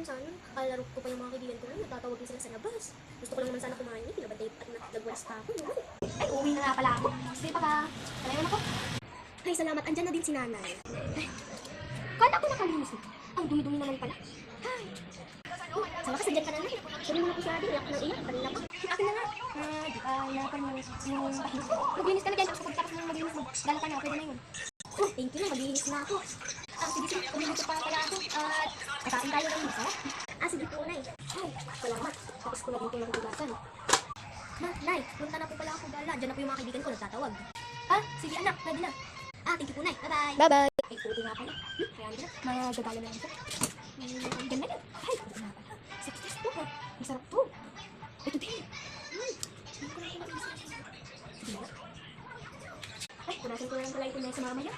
naman sana. Kalaro ko pa yung mga kaibigan ko ngayon. Tatawag din sila sa labas. Gusto ko lang naman sana kumain. Pinabantay at nagwalas pa ako. Ay, uuwi na nga pala ako. Sige pa ka. Kalayan ako. Ay, salamat. Andyan na din si nanay. Ay, kala ko nakalinis na. Ang dumi-dumi naman pala. Ay. Sama ka, sadyan ka na na. Sabi mo na po siya din. Iyak ng iyak. Kanina pa. Akin na nga. Di ba, napan yung pahinis. Maglinis ka na dyan. Tapos pagkatapos mo maglinis, maggala ka na. Pwede na yun. Oh, thank you na. Maglinis na ako. Sige, maglinis pa pala ako. At kakain tayo ng masarap. Sige po, Nay. Ay, salamat. Tapos ko na din po yung hugasan. Nay, punta na po pala ako gala. Diyan na po yung mga kaibigan ko nagtatawag. Sige anak, ready na. Thank you po, Nay. Bye-bye. Bye-bye. Ay, puti nga pala. Kaya hindi na. Magagala na lang siya. Ganda din. Ay, puti nga pala. Success to, ha. Masarap to. Ito din. Hindi ko na ito mag-isa. Sige na. Ay, punasan ko na lang pala ito na sa mamaya.